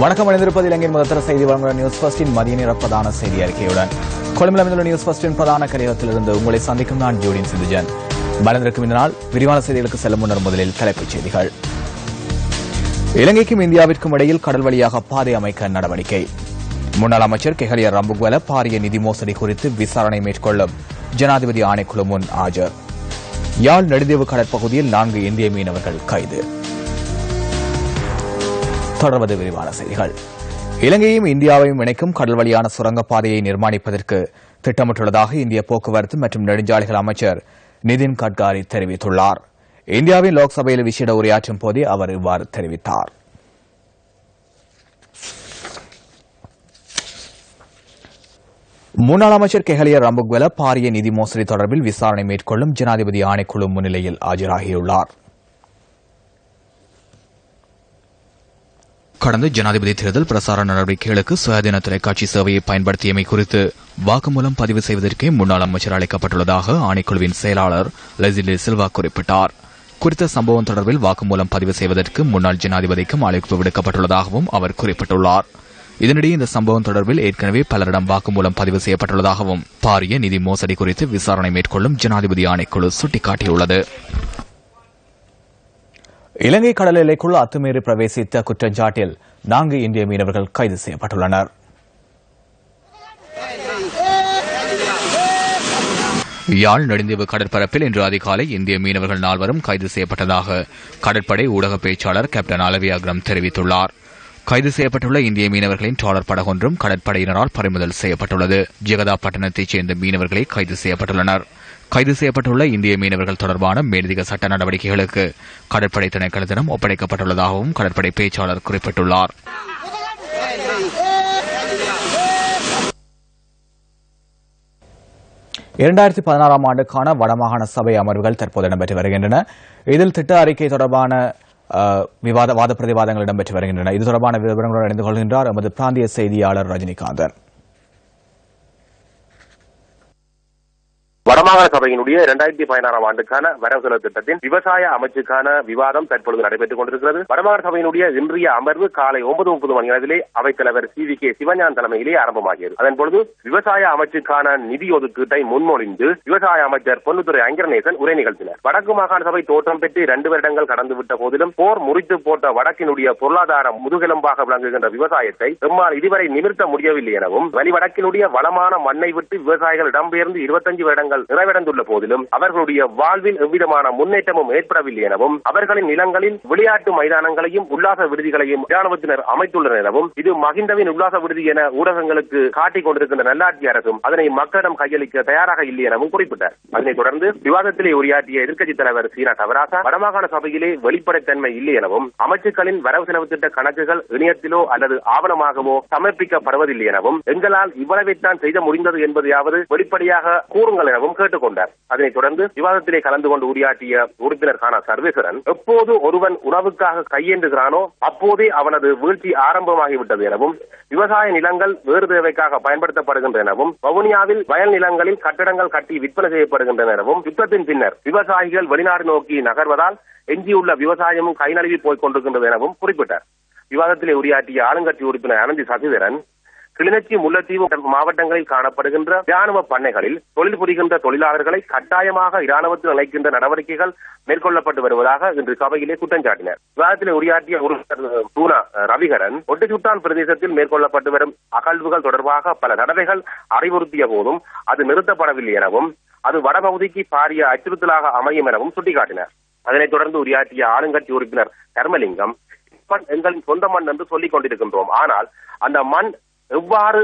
வணக்கம் அணிந்திருப்பது இலங்கையின் முதற்தர செய்தி வழங்குகிற நியூஸ் ஃபர்ஸ்டின் மதிய நேர பிரதான செய்தி அறிக்கையுடன் கொழும்பில் அமைந்துள்ள நியூஸ் ஃபர்ஸ்டின் பிரதான கலையகத்திலிருந்து உங்களை சந்திக்கும் நான் ஜூடின் சிந்துஜன். மலர்ந்திருக்கும் இந்த நாள் விரிவான செய்திகளுக்கு செல்லும் முன்னர் முதலில் தலைப்புச் செய்திகள். இலங்கைக்கும் இந்தியாவிற்கும் இடையில் கடல் வழியாக பாதை அமைக்க நடவடிக்கை. முன்னாள் அமைச்சர் கெஹலிய ரம்புக்வெல பாரிய நிதி மோசடி குறித்து விசாரணை மேற்கொள்ளும் ஜனாதிபதி ஆணைக்குழு முன் ஆஜர். யாழ் நெடுந்தீவு கடற்பகுதியில் 4 இந்திய மீனவர்கள் கைது. தொடர்வது விரிவான செய்திகள். இலங்கையும் இந்தியாவையும் இணைக்கும் கடல் வழியான சுரங்கப்பாதையை நிர்மாணிப்பதற்கு திட்டமிட்டுள்ளதாக இந்திய போக்குவரத்து மற்றும் நெடுஞ்சாலைகள் அமைச்சர் நிதின் கட்காரி தெரிவித்துள்ளார். இந்தியாவின் லோக்சபையில் விசேட உரையாற்றும் போதே அவர் இவ்வாறு தெரிவித்தார். முன்னாள் அமைச்சர் கெஹலிய ரம்புக்வெல பாரிய நிதி மோசடி தொடர்பில் விசாரணை மேற்கொள்ளும் ஜனாதிபதி ஆணைக்குழு முன்னிலையில் ஆஜராகியுள்ளார். கடந்த ஜனாதிபதி தேர்தல் பிரசார நடவடிக்கைகளுக்கு சுயாதீன தொலைக்காட்சி சேவையை பயன்படுத்தியமை குறித்து வாக்குமூலம் பதிவு செய்வதற்கே முன்னாள் அமைச்சர் அழைக்கப்பட்டுள்ளதாக ஆணைக்குழுவின் செயலாளர் லெசிலி சில்வா குறிப்பிட்டார். குறித்த சம்பவம் தொடர்பில் வாக்குமூலம் பதிவு செய்வதற்கு முன்னாள் ஜனாதிபதிக்கும் அழைப்பு விடுக்கப்பட்டுள்ளதாகவும் அவர் குறிப்பிட்டுள்ளார். இதனிடையே இந்த சம்பவம் தொடர்பில் ஏற்கனவே பலரிடம் வாக்குமூலம் பதிவு செய்யப்பட்டுள்ளதாகவும் பாரிய நிதி மோசடி குறித்து விசாரணை மேற்கொள்ளும் ஜனாதிபதி ஆணைக்குழு சுட்டிக்காட்டியுள்ளது. இலங்கை கடல் எல்லைக்குள் அத்துமீறி பிரவேசித்த குற்றச்சாட்டில் 4 இந்திய மீனவர்கள் கைது செய்யப்பட்டுள்ளனர். யாழ் நெடுந்தீவு கடற்பரப்பில் இன்று அதிகாலை இந்திய மீனவர்கள் 4 கைது செய்யப்பட்டதாக கடற்படை ஊடக பேச்சாளர் கேப்டன் அலவி அக்ரம் தெரிவித்துள்ளார். கைது செய்யப்பட்டுள்ள இந்திய மீனவர்களின் ட்ராலர் படகொன்றும் கடற்படையினரால் பறிமுதல் செய்யப்பட்டுள்ளது. ஜெகதா பட்டணத்தைச் சேர்ந்த மீனவர்களை கைது செய்யப்பட்டுள்ளனர். கைது செய்யப்பட்டுள்ள இந்திய மீனவர்கள் தொடர்பான மேலதிக சட்ட நடவடிக்கைகளுக்கு கடற்படை திணைக்களத்திடம் ஒப்படைக்கப்பட்டுள்ளதாகவும் கடற்படை பேச்சாளர் குறிப்பிட்டுள்ளார். ஆண்டுக்கான வடமாகாண சபை அமர்வுகள் தற்போது இடம்பெற்று வருகின்றன. இதில் திட்ட அறிக்கை தொடர்பான வாத பிரதிவாதங்கள் இடம்பெற்று வருகின்றன. இது தொடர்பான விவரங்களுடன் இணைந்து கொள்கின்றார் எமது பிராந்திய செய்தியாளர் ரஜினிகாந்தன். வடமாகாண சபையினுடைய 2016 ஆண்டுக்கான வரவு செலவு திட்டத்தின் விவசாய அமைச்சுக்கான விவாதம் தற்பொழுது நடைபெற்றுக் கொண்டிருக்கிறது. வடமாகாண சபையினுடைய இன்றைய அமர்வு காலை 9:30 மணி அளவிலே அவைத்தலைவர் CVK சிவஞான் தலைமையிலே ஆரம்பமாகியது. அதன்பொழுது விவசாய அமைச்சுக்கான நிதி ஒதுக்கீட்டை முன்மொழிந்து விவசாய அமைச்சர் பொன்னுத்துறை ஐங்கரநேசன் உரை நிகழ்த்தினார். வடக்கு மாகாண சபை தோற்றம் பெற்று 2 வருடங்கள் கடந்துவிட்ட போதிலும் போர் முறித்து போட்ட வடக்கினுடைய பொருளாதார முதுகெலும்பாக விளங்குகின்ற விவசாயத்தை எம்மால் இதுவரை நிமிர்த்த முடியவில்லை எனவும் வலி வடக்கினுடைய வளமான மண்ணை விட்டு விவசாயிகள் இடம்பெயர்ந்து 25 வருடங்கள் நிறைவடைந்துள்ள போதிலும் அவர்களுடைய வாழ்வில் எவ்விதமான முன்னேற்றமும் ஏற்படவில்லை எனவும் அவர்களின் நிலங்களில் விளையாட்டு மைதானங்களையும் உல்லாச விடுதிகளையும் இராணுவத்தினர் அமைத்துள்ளனர் எனவும் இது மகிந்தவின் உல்லாச விடுதி என ஊடகங்களுக்கு காட்டிக் கொண்டிருக்கின்ற நல்லாட்சி அரசும் அதனை மக்களிடம் கையளிக்க தயாராக இல்லை எனவும் குறிப்பிட்டார். அதனைத் தொடர்ந்து விவாதத்திலே உரையாற்றிய எதிர்க்கட்சித் தலைவர் சீனா தவராசா வடமாகாண சபையிலே வெளிப்படைத்தன்மை இல்லை எனவும் அமைச்சுக்களின் வரவு செலவு திட்ட கணக்குகள் இணையத்திலோ அல்லது ஆவணமாகவோ சமர்ப்பிக்கப்படுவதில்லை எனவும் எங்களால் இவ்வளவைத்தான் செய்த முடிந்தது என்பதையாவது வெளிப்படையாக கூறுங்கள் எனவும் கேட்டுக்கொண்டார். அதனைத் தொடர்ந்து விவாதத்திலே கலந்து கொண்டு உரையாற்றிய உறுப்பினர் கானா சர்வேஸ்வரன் எப்போது ஒருவன் உணவுக்காக கையேந்துகிறானோ அப்போதே அவனது வீழ்ச்சி ஆரம்பமாகிவிட்டது எனவும் விவசாய நிலங்கள் வேறு தேவைக்காக பயன்படுத்தப்படுகின்றன எனவும் வவுனியாவில் வயல் நிலங்களில் கட்டடங்கள் கட்டி விற்பனை செய்யப்படுகின்றன எனவும் யுத்தத்தின் பின்னர் விவசாயிகள் வெளிநாடு நோக்கி நகர்வதால் எஞ்சியுள்ள விவசாயமும் கை நழுவி போய்க் கொண்டிருக்கின்றது எனவும் குறிப்பிட்டார். விவாதத்திலே உரையாற்றிய ஆளுங்கட்சி உறுப்பினர் அனந்தி சசிதரன் கிளிநொச்சி முல்லைத்தீவு மாவட்டங்களில் காணப்படுகின்ற இராணுவ பண்ணைகளில் தொழில் புரிகின்ற தொழிலாளர்களை கட்டாயமாக இராணுவத்தில் இணைக்கின்ற நடவடிக்கைகள் மேற்கொள்ளப்பட்டு வருவதாக இன்று சபையிலே குற்றம் சாட்டினர். விவாதத்திலே உரையாற்றிய உறுப்பினர் தூணா ரவிகரன் ஒட்டுச்சுட்டான் பிரதேசத்தில் மேற்கொள்ளப்பட்டு வரும் அகழ்வுகள் தொடர்பாக பல தடவைகள் அறிவுறுத்திய போதும் அது நிறுத்தப்படவில்லை எனவும் அது வடபகுதிக்கு பாரிய அச்சுறுத்தலாக அமையும் எனவும் சுட்டிக்காட்டினார். அதனைத் தொடர்ந்து உரையாற்றிய ஆளுங்கட்சி உறுப்பினர் தர்மலிங்கம் எங்களின் சொந்த மண் என்று சொல்லிக் கொண்டிருக்கின்றோம், ஆனால் அந்த மண் எவ்வாறு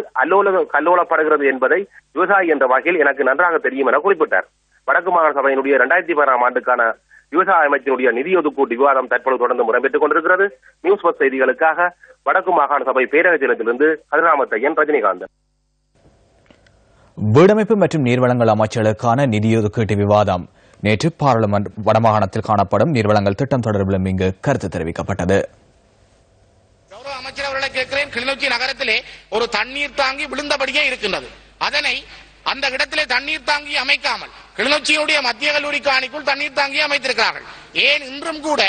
கல்லோலப்படுகிறது என்பதை விவசாயி என்ற வகையில் எனக்கு நன்றாக தெரியும் என குறிப்பிட்டார். வடக்கு மாகாண சபையினுடைய 2016 ஆண்டுக்கான விவசாய அமைச்சினுடைய நிதி ஒதுக்கீட்டு விவாதம் தற்போது தொடர்ந்து முறைப்பட்டுக் கொண்டிருக்கிறது. நியூஸ் பஸ் செய்திகளுக்காக வடக்கு மாகாண சபை பேரவைத்திலிருந்து கதிராமத்தையன் ரஜினிகாந்தன். வீடமைப்பு மற்றும் நீர்வளங்கள் அமைச்சர்களுக்கான நிதி ஒதுக்கீட்டு விவாதம் நேற்று பாராளுமன்ற வடமாகாணத்தில் காணப்படும் நீர்வளங்கள் திட்டம் தொடர்பிலும் இங்கு கருத்து தெரிவிக்கப்பட்டது. அமைச்சர் அவர்களை கேட்கிறேன். கிளிநொச்சி நகரத்திலே ஒரு தண்ணீர் தாங்கி விழுந்தபடியே இருக்கின்றது. அதனை அந்த இடத்திலே தண்ணீர் தாங்கி அமைக்காமல் கிளிநொச்சியுடைய மத்திய கல்லூரி காணிக்குள் தண்ணீர் தாங்கி அமைத்திருக்கிறார்கள். ஏன் இன்றும் கூட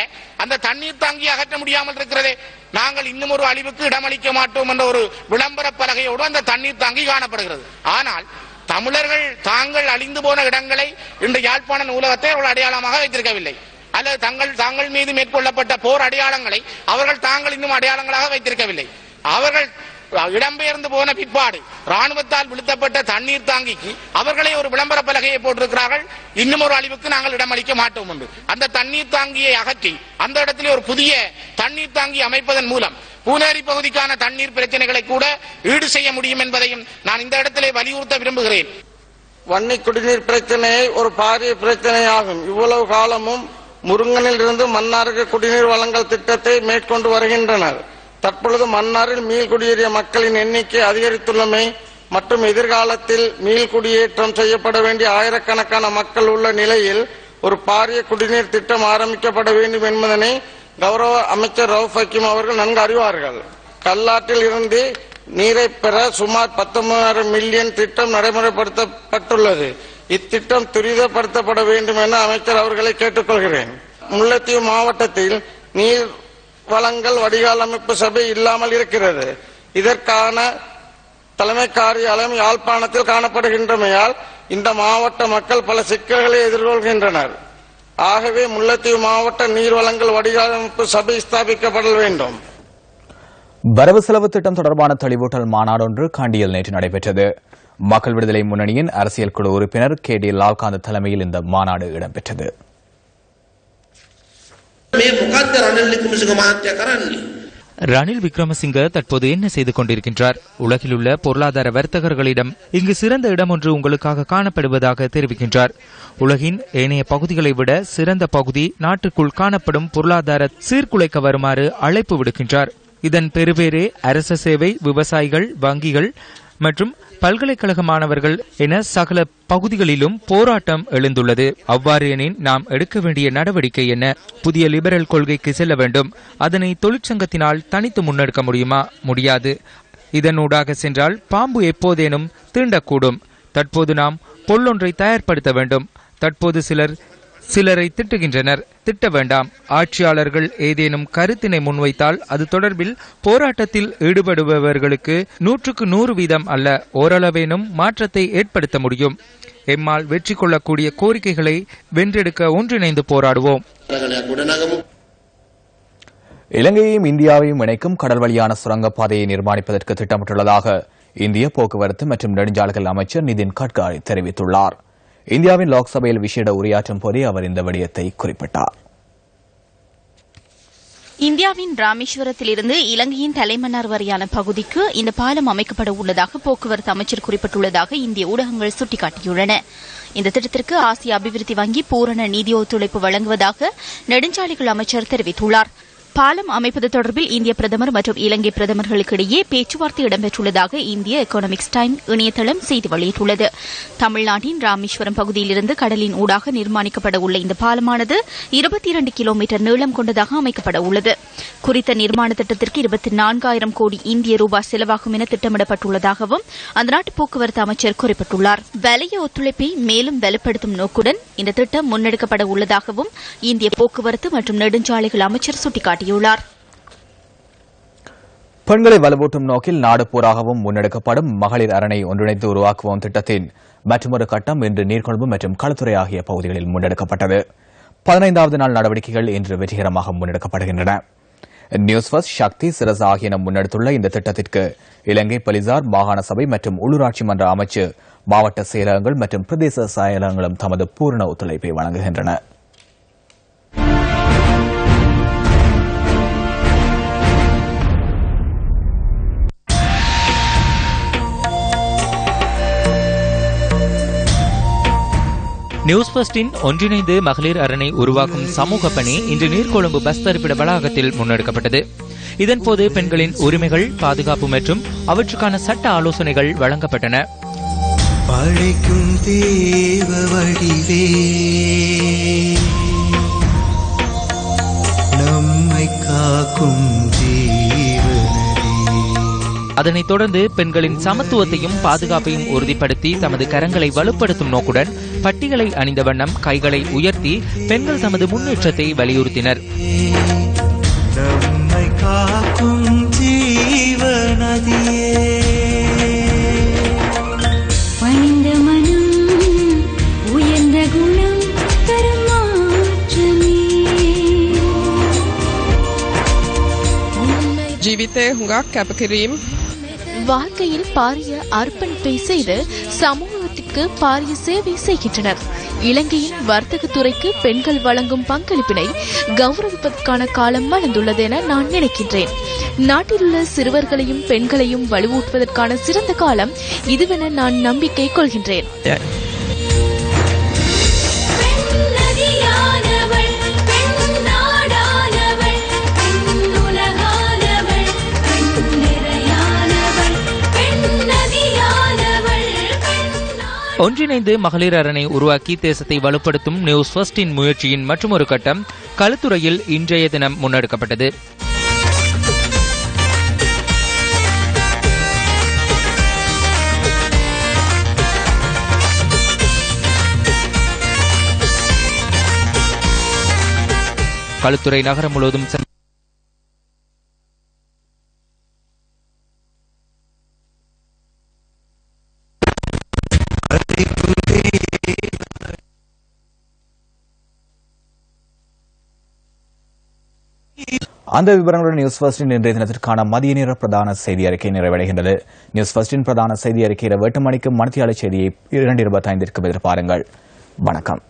அந்த தண்ணீர் தாங்கி அகற்ற முடியாமல் இருக்கிறதே? நாங்கள் இன்னும் ஒரு அழிவுக்கு இடமளிக்க மாட்டோம் என்ற ஒரு விளம்பர பலகையோடு அந்த தண்ணீர் தாங்கி காணப்படுகிறது. ஆனால் தமிழர்கள் தாங்கள் அழிந்து போன இடங்களை இன்று யாழ்ப்பாண நூலகத்தை அவர்கள் அடையாளமாக வைத்திருக்கவில்லை, அல்லது தாங்கள் மீது மேற்கொள்ளப்பட்ட போர் அடையாளங்களை அவர்கள் தாங்கள் இன்னும் அடையாளங்களாக வைத்திருக்கவில்லை. அவர்கள் இடம்பெயர்ந்து போன பிற்பாடு ராணுவத்தால் விழுத்தப்பட்ட தண்ணீர் தாங்கிக்கு அவர்களே ஒரு விளம்பர பலகையை போட்டிருக்கிறார்கள், இன்னும் ஒரு அழிவுக்கு நாங்கள் இடமளிக்க மாட்டோம் என்று. அந்த தண்ணீர் தாங்கியை அகற்றி அந்த இடத்திலே ஒரு புதிய தண்ணீர் தாங்கி அமைப்பதன் மூலம் பூனேரி பகுதிக்கான தண்ணீர் பிரச்சனைகளை கூட ஈடு செய்ய முடியும் என்பதையும் நான் இந்த இடத்திலே வலியுறுத்த விரும்புகிறேன். வன்னி குடிநீர் பிரச்சனையை ஒரு பாரிய பிரச்சனையாகும். இவ்வளவு காலமும் முருங்கனில் இருந்து மன்னாருக்கு குடிநீர் வழங்கல் திட்டத்தை மேற்கொண்டு வருகின்றனர். தற்பொழுது மன்னாரில் மீள்குடியேறிய மக்களின் எண்ணிக்கை அதிகரித்துள்ளமை மற்றும் எதிர்காலத்தில் மீள்குடியேற்றம் செய்யப்பட வேண்டிய ஆயிரக்கணக்கான மக்கள் உள்ள நிலையில் ஒரு பாரிய குடிநீர் திட்டம் ஆரம்பிக்கப்பட வேண்டும் என்பதனை கௌரவ அமைச்சர் ரவுப் ஹக்கீம் அவர்கள் நன்கு அறிவார்கள். கல்லாற்றில் இருந்து நீரை பெற சுமார் 19 மில்லியன் திட்டம் நடைமுறைப்படுத்தப்பட்டுள்ளது. இத்திட்டம் துரிதப்படுத்தப்பட வேண்டும் என அமைச்சர் அவர்களை கேட்டுக்கொள்கிறேன். முல்லைத்தீவு மாவட்டத்தில் நீர் வளங்கள் வடிகால் அமைப்பு சபை இல்லாமல் இருக்கிறது. இதற்கான தலைமை காரியாலயம் யாழ்ப்பாணத்தில் காணப்படுகின்றமையால் இந்த மாவட்ட மக்கள் பல சிக்கல்களை எதிர்கொள்கின்றனர். ஆகவே முல்லைத்தீவு மாவட்ட நீர்வளங்கள் வடிகால் அமைப்பு சபை ஸ்தாபிக்கப்பட வேண்டும். வரவு செலவு திட்டம் தொடர்பான தெளிவூட்டல் மாநாடு ஒன்று காண்டியில் நேற்று நடைபெற்றது. மக்கள் விடுதலை முன்னணியின் அரசியல் குழு உறுப்பினர் KD லால்காந்த் தலைமையில் இந்த மாநாடு இடம்பெற்றது. ரணில் விக்ரமசிங்க தற்போது என்ன செய்து கொண்டிருக்கின்றார்? உலகில் உள்ள பொருளாதார வர்த்தகர்களிடம் இங்கு சிறந்த இடம் ஒன்று உங்களுக்காக காணப்படுவதாக தெரிவிக்கின்றார். உலகின் ஏனைய பகுதிகளை விட சிறந்த பகுதி நாட்டுக்குள் காணப்படும் பொருளாதார சீர்குலைக்க வருமாறு அழைப்பு விடுக்கின்றார். இதன் பெறுபேறே அரச சேவை, விவசாயிகள், வங்கிகள் மற்றும் பல்கலைக்கழக மாணவர்கள் என சகல பகுதிகளிலும் போராட்டம் எழுந்துள்ளது. அவ்வாறு எனின் நாம் எடுக்க வேண்டிய நடவடிக்கை என்ன? புதிய லிபரல் கொள்கைக்கு செல்ல வேண்டும். அதனை தொழிற்சங்கத்தினால் தனித்து முன்னெடுக்க முடியுமா? முடியாது. இதனூடாக சென்றால் பாம்பு எப்போதேனும் தீண்டக்கூடும். தற்போது நாம் பொல்லொன்றை தயார்படுத்த வேண்டும். தற்போது சிலரை திட்டுகின்றனர். திட்ட வேண்டாம். ஆட்சியாளர்கள் ஏதேனும் கருத்தினை முன்வைத்தால் அது தொடர்பில் போராட்டத்தில் ஈடுபடுபவர்களுக்கு 100% அல்ல, ஓரளவேனும் மாற்றத்தை ஏற்படுத்த முடியும். எம்மால் வெற்றி கொள்ளக்கூடிய கோரிக்கைகளை வென்றெடுக்க ஒன்றிணைந்து போராடுவோம். இலங்கையையும் இந்தியாவையும் இணைக்கும் கடல் வழியான சுரங்கப்பாதையை நிர்மாணிப்பதற்கு திட்டமிட்டுள்ளதாக இந்திய போக்குவரத்து மற்றும் நெடுஞ்சாலைகள் அமைச்சர் நிதின் கட்காரி தெரிவித்துள்ளார். இந்தியாவின் லோக்சபையில் விசேட உரையாற்றும் போதே அவர் இந்த விடயத்தை குறிப்பிட்டார். இந்தியாவின் ராமேஸ்வரத்திலிருந்து இலங்கையின் தலைமன்னார் வரையான பகுதிக்கு இந்த பாலம் அமைக்கப்பட உள்ளதாக போக்குவரத்து அமைச்சர் குறிப்பிட்டுள்ளதாக இந்திய ஊடகங்கள் சுட்டிக்காட்டியுள்ளன. இந்த திட்டத்திற்கு ஆசிய அபிவிருத்தி வங்கி பூரண நிதி ஒத்துழைப்பு வழங்குவதாக நெடுஞ்சாலைகள் அமைச்சர் தெரிவித்துள்ளார். பாலம் அமைப்பது தொடர்பில் இந்திய பிரதமர் மற்றும் இலங்கை பிரதமர்களுக்கிடையே பேச்சுவார்த்தை இடம்பெற்றுள்ளதாக இந்திய எக்கனாமிக்ஸ் டைம் இணையதளம் செய்தி வெளியிட்டுள்ளது. தமிழ்நாட்டின் ராமேஸ்வரம் பகுதியிலிருந்து கடலின் ஊடாக நிர்மாணிக்கப்பட உள்ள இந்த பாலமானது 22 கிலோமீட்டர் நீளம் கொண்டதாக அமைக்கப்பட உள்ளது. குறித்த நிர்மாண திட்டத்திற்கு 24,000 கோடி இந்திய ரூபாய் செலவாகும் என திட்டமிடப்பட்டுள்ளதாகவும் அந்த நாட்டு போக்குவரத்து அமைச்சர் குறிப்பிட்டுள்ளார். வலய ஒத்துழைப்பை மேலும் வலுப்படுத்தும் நோக்குடன் இந்த திட்டம் முன்னெடுக்கப்பட உள்ளதாகவும் இந்திய போக்குவரத்து மற்றும் நெடுஞ்சாலைகள் அமைச்சர் சுட்டிக்காட்டினார். பெண்களை வலுவூட்டும் நோக்கில் நாடு பூராகவும் முன்னெடுக்கப்படும் மகளிர் அரணை ஒன்றிணைந்து உருவாக்குவோம் திட்டத்தின் மற்றொரு கட்டம் இன்று நீர்கொழும்பு மற்றும் களுத்துறை ஆகிய பகுதிகளில் முன்னெடுக்கப்பட்டது. 15வது நாள் நடவடிக்கைகள் இன்று வெற்றிகரமாக முன்னெடுக்கப்படுகின்றன. நியூஸ் ஃபர்ஸ்ட், சக்தி, சிரஸ் ஆகியன முன்னெடுத்துள்ள இந்த திட்டத்திற்கு இலங்கை போலீசார், மாகாண சபை மற்றும் உள்ளூராட்சி மன்ற அமைச்சு, மாவட்ட செயலகங்கள் மற்றும் பிரதேச செயலகங்களும் தமது பூரண ஒத்துழைப்பை வழங்குகின்றன. நியூஸ் ஃபர்ஸ்டின் ஒன்றிணைந்து மகளிர் அரணை உருவாக்கும் சமூக பணி இன்று நீர்கொழும்பு பஸ் தரிப்பிட வளாகத்தில் முன்னெடுக்கப்பட்டது. இதன்போது பெண்களின் உரிமைகள், பாதுகாப்பு மற்றும் அவற்றுக்கான சட்ட ஆலோசனைகள் வழங்கப்பட்டன. படைக்கும் தேவ வடிவே நம்மை காக்கும் ஜீவனே அதனைத் தொடர்ந்து பெண்களின் சமத்துவத்தையும் பாதுகாப்பையும் உறுதிப்படுத்தி தமது கரங்களை வலுப்படுத்தும் நோக்குடன் பட்டிகளை அணிந்த வண்ணம் கைகளை உயர்த்தி பெண்கள் தமது முன்னேற்றத்தை வலியுறுத்தினர். நம்மை காக்கும் ஜீவநதியே பணிந்த மனம் உயர்ந்த குணம் தரும் மாற்றமே. ජීවිතය හුඟක් කැපකිරීම් வாழ்க்கையில் பாரிய அர்ப்பணிப்பை செய்து சமூகத்திற்கு பாரிய சேவை செய்கின்றனர். இலங்கையின் வர்த்தக துறைக்கு பெண்கள் வழங்கும் பங்களிப்பினை கௌரவிப்பதற்கான காலம் வளர்ந்துள்ளது என நான் நினைக்கின்றேன். நாட்டிலுள்ள சிறுவர்களையும் பெண்களையும் வலுவூட்டுவதற்கான சிறந்த காலம் இதுவென நான் நம்பிக்கை கொள்கின்றேன். ஒன்றிணைந்து மகளிர் அரணை உருவாக்கி தேசத்தை வலுப்படுத்தும் நியூஸ் ஃபர்ஸ்டின் முயற்சியின் மற்றும் ஒரு கட்டம் களுத்துறையில் இன்றைய தினம் முன்னெடுக்கப்பட்டது. களுத்துறை நகரம் முழுவதும் அந்த விவரங்களுடன் நியூஸ் ஃபர்ஸ்டின் இன்றைய தினத்திற்கான மதிய நேர பிரதான செய்தி அறிக்கை நிறைவடைகின்றது. நியூஸ் ஃபர்ஸ்டின் பிரதான செய்தி அறிக்கை 8 மணிக்கு மணித்தியால செய்தியை 2:25 எதிர்பாருங்கள். வணக்கம்.